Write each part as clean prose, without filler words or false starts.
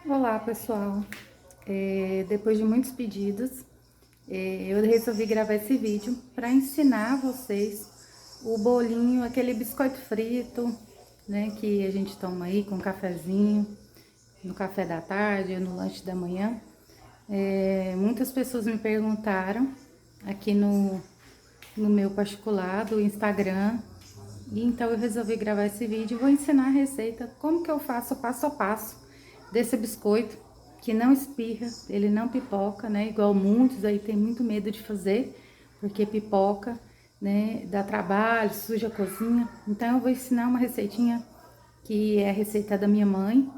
Olá, pessoal. Depois de muitos pedidos, eu resolvi gravar esse vídeo para ensinar vocês o bolinho, aquele biscoito frito, né, que a gente toma aí com um cafezinho, no café da tarde, no lanche da manhã. Muitas pessoas me perguntaram aqui no meu particular do Instagram, e então eu resolvi gravar esse vídeo e vou ensinar a receita, como que eu faço passo a passo desse biscoito, que não espirra, ele não pipoca, né? Igual muitos aí tem muito medo de fazer, porque pipoca, né? Dá trabalho, suja a cozinha. Então eu vou ensinar uma receitinha que é a receita da minha mãe,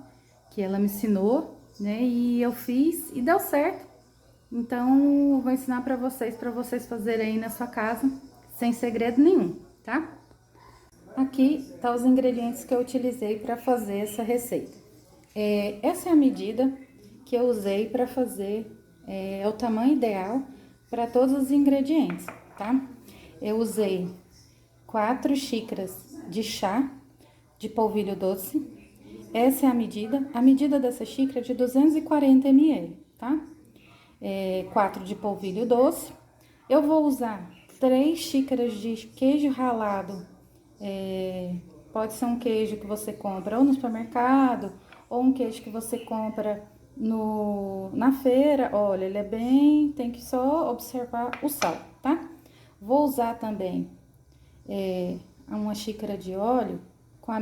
que ela me ensinou, né? E eu fiz e deu certo. Então eu vou ensinar para vocês fazerem aí na sua casa, sem segredo nenhum, tá? Aqui tá os ingredientes que eu utilizei para fazer essa receita. Essa é a medida que eu usei para fazer, é o tamanho ideal para todos os ingredientes, tá? Eu usei 4 xícaras de chá de polvilho doce. Essa é a medida dessa xícara é de 240 ml, tá? 4 de polvilho doce. Eu vou usar 3 xícaras de queijo ralado. Pode ser um queijo que você compra ou no supermercado, ou um queijo que você compra na feira. Olha, ele é bem, tem que só observar o sal, tá? Vou usar também uma xícara de óleo com o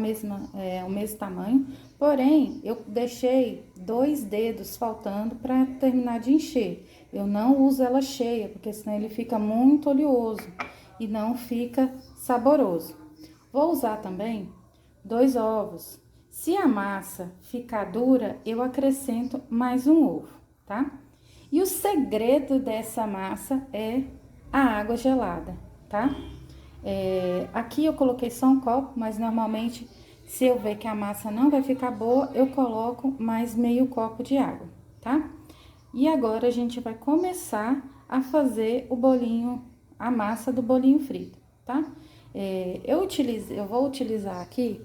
mesmo tamanho, porém eu deixei 2 dedos faltando para terminar de encher. Eu não uso ela cheia, porque senão ele fica muito oleoso e não fica saboroso. Vou usar também 2 ovos. Se a massa ficar dura, eu acrescento mais um ovo, tá? E o segredo dessa massa é a água gelada, tá? Aqui eu coloquei só um copo, mas normalmente, se eu ver que a massa não vai ficar boa, eu coloco mais meio copo de água, tá? E agora a gente vai começar a fazer o bolinho, a massa do bolinho frito, tá? Eu vou utilizar aqui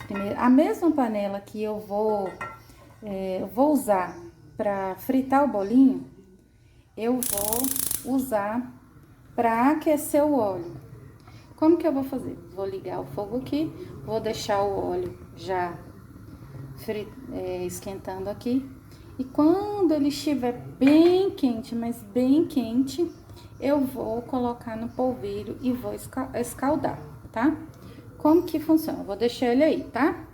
primeiro, a mesma panela que eu vou usar para fritar o bolinho, eu vou usar para aquecer o óleo. Como que eu vou fazer? Vou ligar o fogo aqui, vou deixar o óleo já esquentando aqui. E quando ele estiver bem quente, mas bem quente, eu vou colocar no polvilho e vou escaldar, tá? Como que funciona? Eu vou deixar ele aí, tá?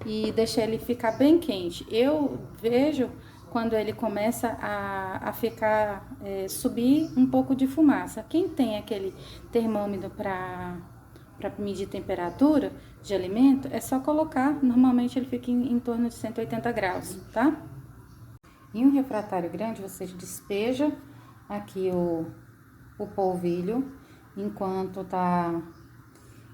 E deixar ele ficar bem quente. Eu vejo quando ele começa a ficar, subir um pouco de fumaça. Quem tem aquele termômetro para medir temperatura de alimento, é só colocar. Normalmente ele fica em torno de 180 graus, tá? Em um refratário grande, você despeja aqui o polvilho, enquanto tá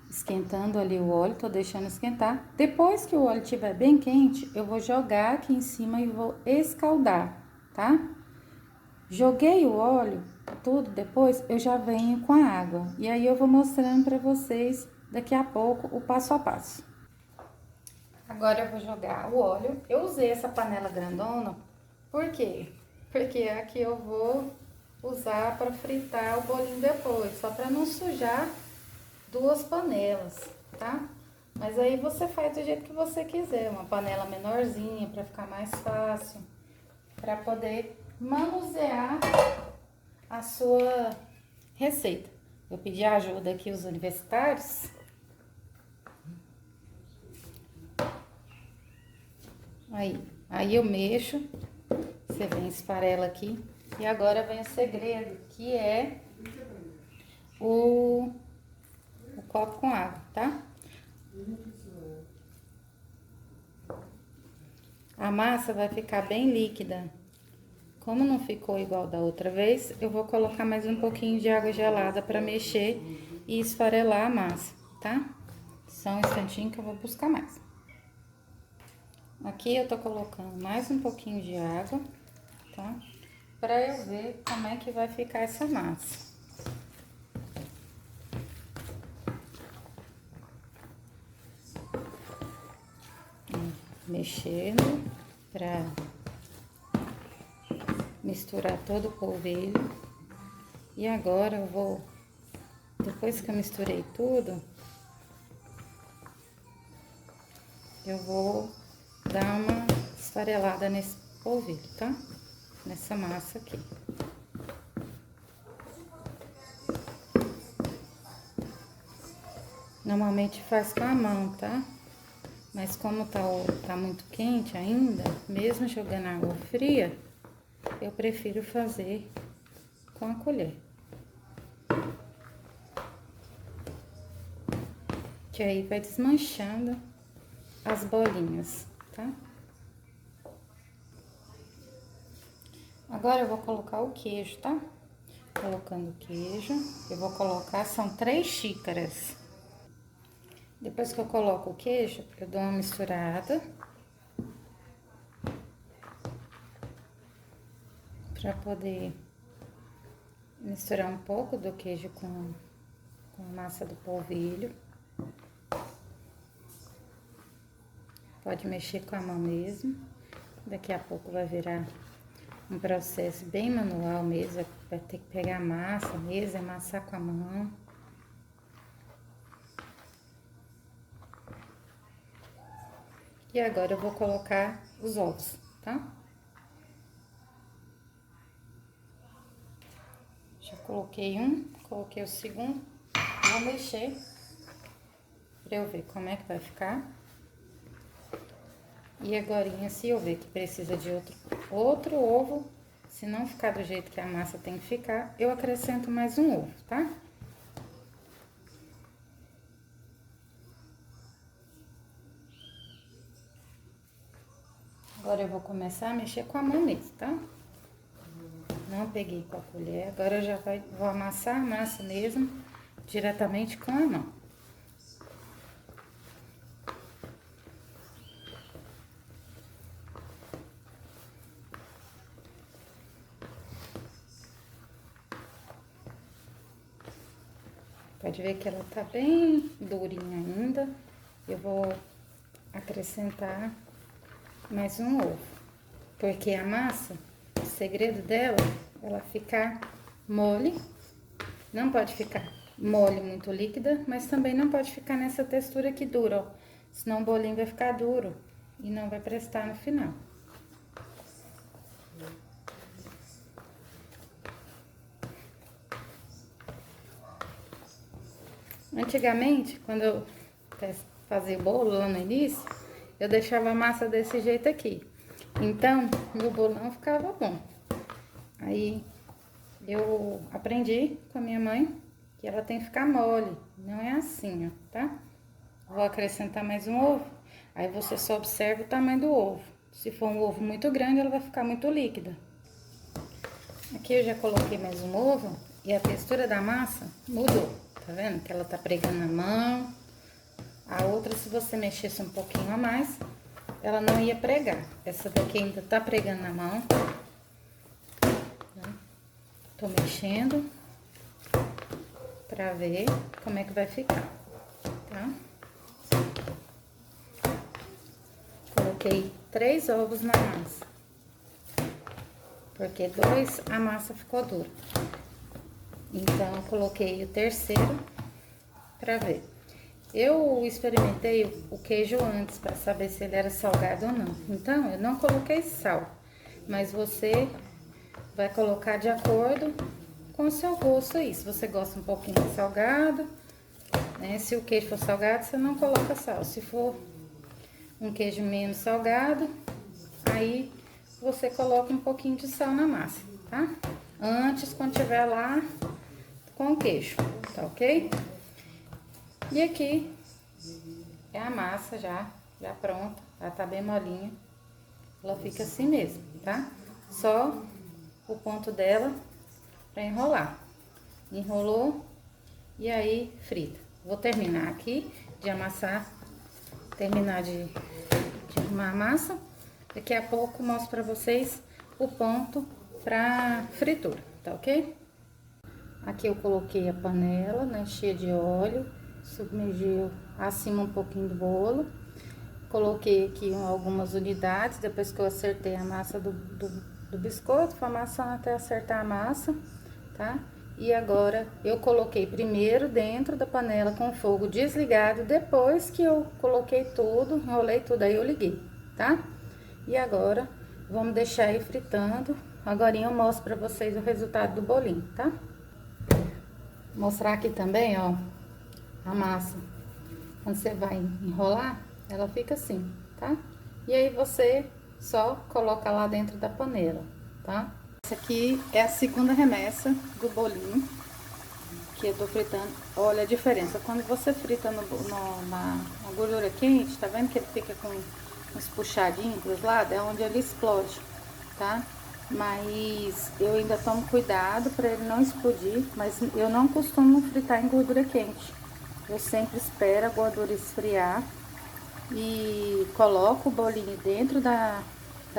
esquentando ali o óleo, tô deixando esquentar. Depois que o óleo estiver bem quente, eu vou jogar aqui em cima e vou escaldar, tá? Joguei o óleo, tudo, depois eu já venho com a água. E aí eu vou mostrando pra vocês daqui a pouco o passo a passo. Agora eu vou jogar o óleo. Eu usei essa panela grandona, por quê? Porque aqui eu vou usar para fritar o bolinho depois, só para não sujar 2 panelas, tá? Mas aí você faz do jeito que você quiser, uma panela menorzinha para ficar mais fácil, para poder manusear a sua receita. Eu pedi ajuda aqui aos universitários. Aí eu mexo, você vem esfarela aqui. E agora vem o segredo, que é o copo com água, tá? A massa vai ficar bem líquida. Como não ficou igual da outra vez, eu vou colocar mais um pouquinho de água gelada para mexer e esfarelar a massa, tá? Só um instantinho que eu vou buscar mais. Aqui eu tô colocando mais um pouquinho de água, tá? Pra eu ver como é que vai ficar essa massa. Mexendo. para misturar todo o polvilho. E agora eu vou, depois que eu misturei tudo, eu vou dar uma esfarelada nesse polvilho, tá? Nessa massa aqui. Normalmente faz com a mão, tá? Mas como tá muito quente ainda, mesmo jogando água fria, eu prefiro fazer com a colher. Que aí vai desmanchando as bolinhas, tá? Agora eu vou colocar o queijo, tá? Colocando o queijo, eu vou colocar, são 3 xícaras. Depois que eu coloco o queijo, eu dou uma misturada. Pra poder misturar um pouco do queijo com a massa do polvilho. Pode mexer com a mão mesmo. Daqui a pouco vai virar um processo bem manual mesmo. Vai ter que pegar a massa mesmo, amassar com a mão. E agora eu vou colocar os ovos, tá? Já coloquei um, coloquei o segundo. Vou mexer pra eu ver como é que vai ficar. E agora, se eu ver que precisa de outro ovo, se não ficar do jeito que a massa tem que ficar, eu acrescento mais um ovo, tá? Agora eu vou começar a mexer com a mão mesmo, tá? Não peguei com a colher, agora eu já vou amassar a massa mesmo, diretamente com a mão. Pode ver que ela tá bem durinha ainda. Eu vou acrescentar mais um ovo. Porque a massa, o segredo dela, ela ficar mole. Não pode ficar mole muito líquida, mas também não pode ficar nessa textura aqui dura, ó. Senão o bolinho vai ficar duro e não vai prestar no final. Antigamente, quando eu fazia o bolo lá no início, eu deixava a massa desse jeito aqui. Então, meu bolão ficava bom. Aí, eu aprendi com a minha mãe que ela tem que ficar mole. Não é assim, ó, tá? Vou acrescentar mais um ovo. Aí, você só observa o tamanho do ovo. Se for um ovo muito grande, ela vai ficar muito líquida. Aqui eu já coloquei mais um ovo e a textura da massa mudou. Tá vendo? Que ela tá pregando na mão. A outra, se você mexesse um pouquinho a mais, ela não ia pregar. Essa daqui ainda tá pregando na mão. Tô mexendo pra ver como é que vai ficar, tá? Coloquei 3 ovos na massa. Porque 2 a massa ficou dura. Então, eu coloquei o terceiro pra ver. Eu experimentei o queijo antes pra saber se ele era salgado ou não. Então, eu não coloquei sal. Mas você vai colocar de acordo com o seu gosto aí. Se você gosta um pouquinho de salgado, né? Se o queijo for salgado, você não coloca sal. Se for um queijo menos salgado, aí você coloca um pouquinho de sal na massa, tá? Antes, quando tiver lá com o queijo, tá ok? E aqui é a massa já pronta, ela tá bem molinha. Ela fica assim mesmo, tá? Só o ponto dela pra enrolar. Enrolou e aí frita. Vou terminar aqui de amassar, terminar de arrumar a massa. Daqui a pouco mostro pra vocês o ponto pra fritura, tá ok? Aqui eu coloquei a panela, né, cheia de óleo, submergiu acima um pouquinho do bolo. coloquei aqui algumas unidades, depois que eu acertei a massa do biscoito, fui amassando até acertar a massa, tá? E agora, eu coloquei primeiro dentro da panela com o fogo desligado, depois que eu coloquei tudo, enrolei tudo, aí eu liguei, tá? E agora, vamos deixar aí fritando. Agora eu mostro pra vocês o resultado do bolinho, tá? Vou mostrar aqui também, ó, a massa. Quando você vai enrolar, ela fica assim, tá? E aí você só coloca lá dentro da panela, tá? Essa aqui é a segunda remessa do bolinho que eu tô fritando. Olha a diferença. Quando você frita na gordura quente, tá vendo que ele fica com uns puxadinhos pros lados? É onde ele explode, tá? Mas eu ainda tomo cuidado para ele não explodir, mas eu não costumo fritar em gordura quente. Eu sempre espero a gordura esfriar e coloco o bolinho dentro da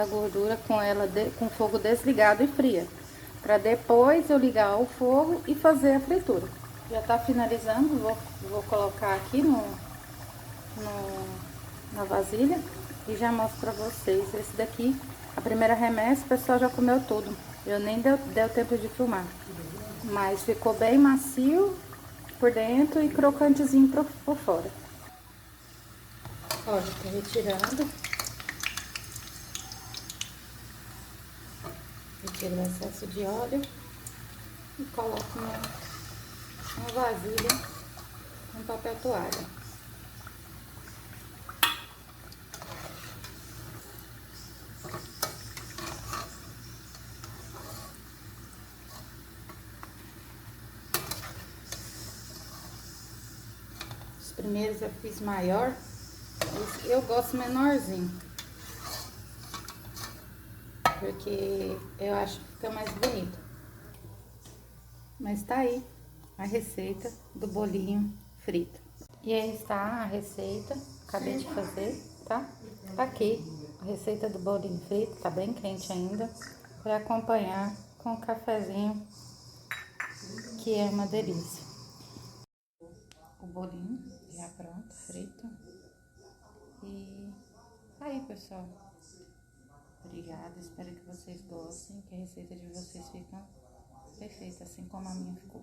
gordura com ela com o fogo desligado e fria, para depois eu ligar o fogo e fazer a fritura. Já tá finalizando, vou colocar aqui na vasilha e já mostro pra vocês. Esse daqui, a primeira remessa, o pessoal já comeu tudo. Eu nem deu tempo de filmar. Mas ficou bem macio por dentro e crocantezinho por fora. Ó, já tô retirando. Retiro o excesso de óleo e coloco na vasilha com papel toalha. Os primeiros eu fiz maior, eu gosto menorzinho, porque eu acho que fica mais bonito. Mas tá aí a receita do bolinho frito. E aí está a receita, acabei de fazer, tá? Tá aqui a receita do bolinho frito, tá bem quente ainda, para acompanhar com o cafezinho, que é uma delícia. O bolinho já pronto, frito. E tá aí, pessoal. Obrigada, espero que vocês gostem, que a receita de vocês fica perfeita, assim como a minha ficou.